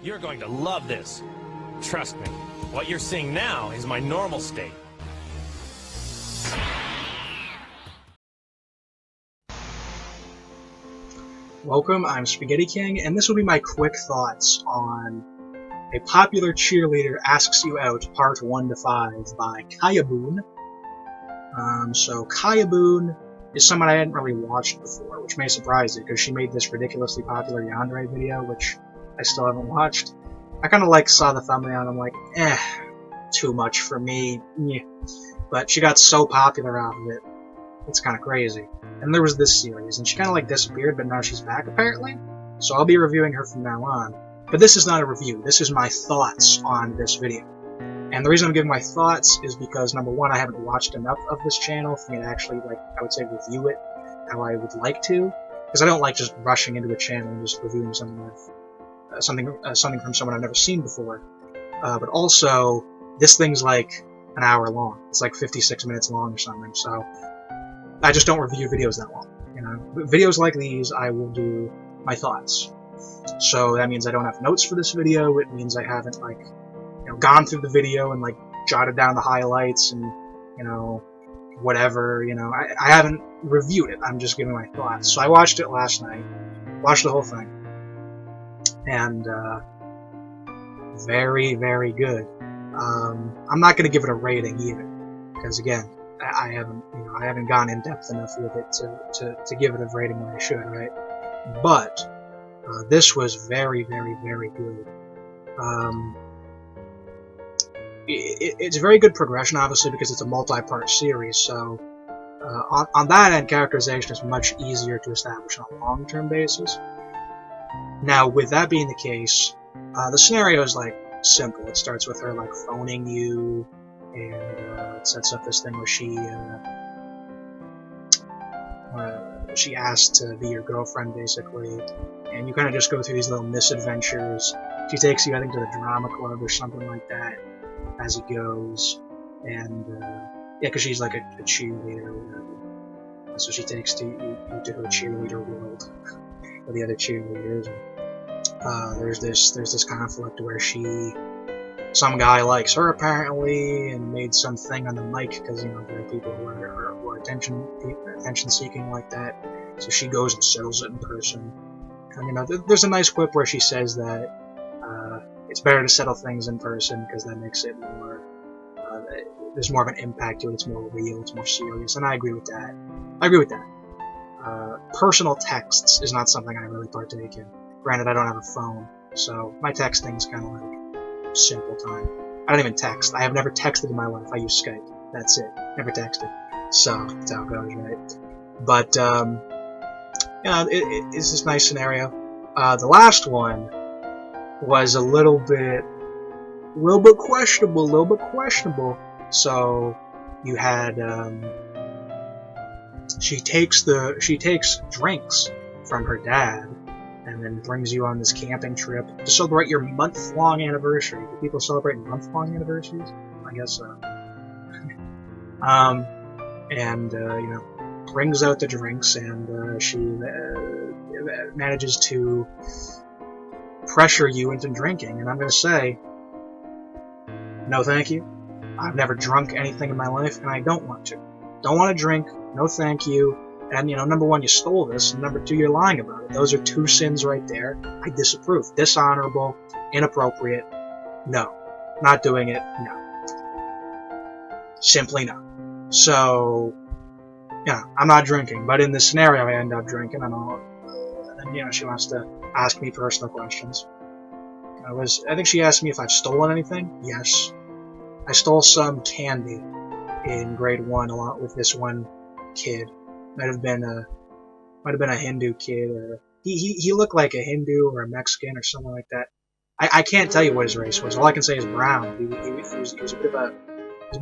You're going to love this. Trust me, what you're seeing now is my normal state. Welcome, I'm Spaghetti King, and this will be my quick thoughts on A Popular Cheerleader Asks You Out, Part 1 to 5 by Kayabun. So Kayabun is someone I hadn't really watched before, which may surprise you, because she made this ridiculously popular Yandere video, which I still haven't watched. I kind of saw the thumbnail and I'm like, too much for me. But she got so popular out of it, it's kind of crazy. And there was this series, and she kind of disappeared, but now she's back apparently. So I'll be reviewing her from now on. But this is not a review, this is my thoughts on this video. And the reason I'm giving my thoughts is because, number one, I haven't watched enough of this channel for me to actually, I would say, review it how I would like to. Because I don't like just rushing into a channel and just reviewing something something from someone I've never seen before. But also, this thing's an hour long. It's 56 minutes long or something, so I just don't review videos that long. But videos like these, I will do my thoughts. So that means I don't have notes for this video. It means I haven't gone through the video and jotted down the highlights and whatever. I haven't reviewed it. I'm just giving my thoughts. So I watched it last night. Watched the whole thing. And very, very good. I'm not going to give it a rating either, because again, I haven't gone in depth enough with it to give it a rating when I should, right? But this was very, very, very good. It's very good progression, obviously, because it's a multi-part series. So on that end, characterization is much easier to establish on a long-term basis. Now, with that being the case, the scenario is simple. It starts with her phoning you, and it sets up this thing where she asked to be your girlfriend, basically, and you kind of just go through these little misadventures. She takes you, I think, to the drama club or something like that as it goes, and yeah, because she's a cheerleader or whatever, so she takes you to her cheerleader world with the other cheerleaders. And, there's this conflict where some guy likes her apparently, and made some thing on the mic because there are people who are attention seeking like that. So she goes and settles it in person. And there's a nice quip where she says that it's better to settle things in person because that makes it more. There's more of an impact to it. It's more real. It's more serious, and I agree with that. Personal texts is not something I really partake in. Granted, I don't have a phone, so my texting's kind of simple time. I don't even text. I have never texted in my life. I use Skype. That's it. Never texted. So that's how it goes, right? But it's this nice scenario. The last one was a little bit questionable. So you had she takes drinks from her dad, and then brings you on this camping trip to celebrate your month-long anniversary. Do people celebrate month-long anniversaries? I guess so. Brings out the drinks, and she manages to pressure you into drinking. And I'm going to say, no thank you. I've never drunk anything in my life, and I don't want to. Don't want to drink. No thank you. And, number one, you stole this, and number two, you're lying about it. Those are two sins right there. I disapprove. Dishonorable, inappropriate, no. Not doing it, no. Simply no. So, yeah, I'm not drinking, but in this scenario, I end up drinking, and she wants to ask me personal questions. I think she asked me if I've stolen anything. Yes. I stole some candy in grade 1 along with this one kid. Might have been a Hindu kid, or he looked like a Hindu or a Mexican or something like that. I can't tell you what his race was. All I can say is brown. He was a bit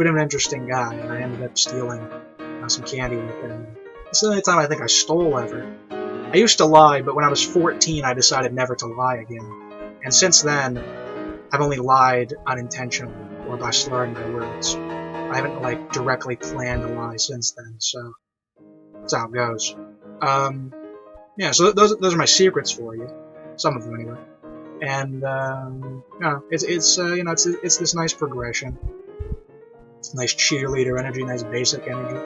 of an interesting guy, and I ended up stealing some candy with him. This is the only time I think I stole ever. I used to lie, but when I was 14, I decided never to lie again. And since then, I've only lied unintentionally or by slurring my words. I haven't directly planned a lie since then, so. That's how it goes. Yeah, so those are my secrets for you. Some of them, anyway. And it's this nice progression. It's nice cheerleader energy, nice basic energy.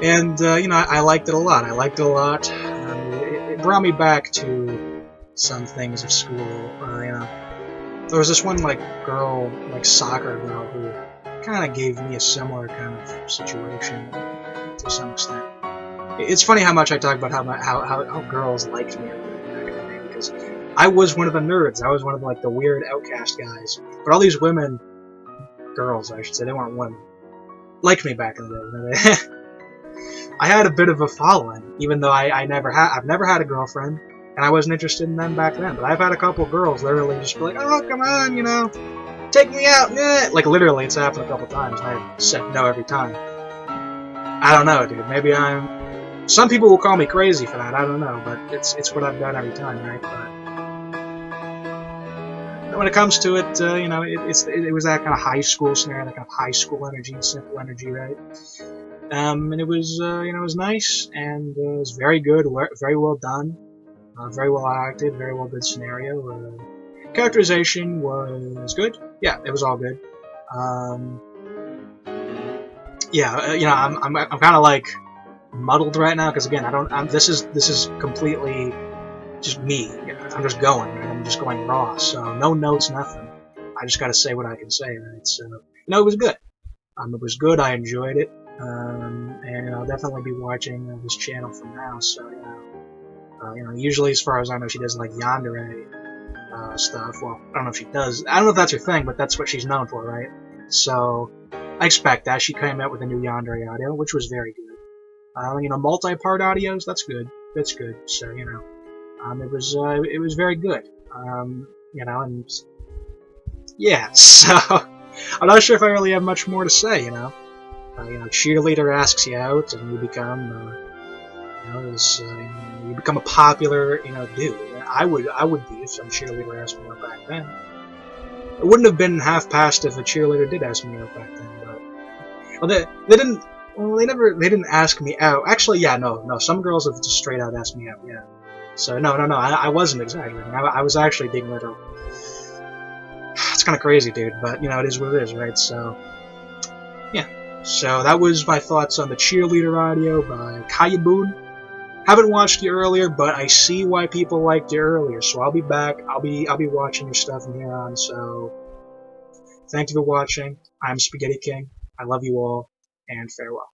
And I liked it a lot. It brought me back to some things of school. There was this one girl, soccer girl, who kind of gave me a similar kind of situation to some extent. It's funny how much I talk about how girls liked me back in the day, because I was one of the nerds. I was one of the weird outcast guys. But all these women, girls I should say, they weren't women, liked me back in the day. I had a bit of a following, even though I've never had a girlfriend, and I wasn't interested in them back then. But I've had a couple girls literally just be like, oh, come on, take me out. Literally, it's happened a couple times, and I said no every time. I don't know, dude. Maybe some people will call me crazy for that. I don't know, but it's what I've done every time, right? But when it comes to it, it was that kind of high school scenario, that kind of high school energy, simple energy, right? And it was it was nice, and it was very good, very well done, very well acted, very well good scenario. Characterization was good. Yeah, it was all good. I'm kind of muddled right now, because again, this is completely just me. I'm just going, right? I'm just going raw, so no notes, nothing. I just got to say what I can say, right? So it was good. It was good. I enjoyed it, and I'll definitely be watching this channel from now. So usually, as far as I know, she does yandere stuff. Well, I don't know if she does. I don't know if that's her thing, but that's what she's known for, right? So I expect that. She came out with a new yandere audio, which was very good. Multi-part audios, that's good. That's good. So, it was very good. And yeah, so I'm not sure if I really have much more to say, Cheerleader asks you out, and you become, you become a popular, dude. I would be if some cheerleader asked me out back then. It wouldn't have been half past if a cheerleader did ask me out back then, but they didn't. Well, they didn't ask me out. Actually, yeah, no. Some girls have just straight out asked me out, yeah. So, no, I wasn't exaggerating. I was actually being literal. It's kind of crazy, dude, but, it is what it is, right? So, yeah. So, that was my thoughts on the Cheerleader audio by Kayabun. Haven't watched you earlier, but I see why people liked you earlier, so I'll be back. I'll be watching your stuff from here on, so thank you for watching. I'm Spaghetti King. I love you all, and farewell.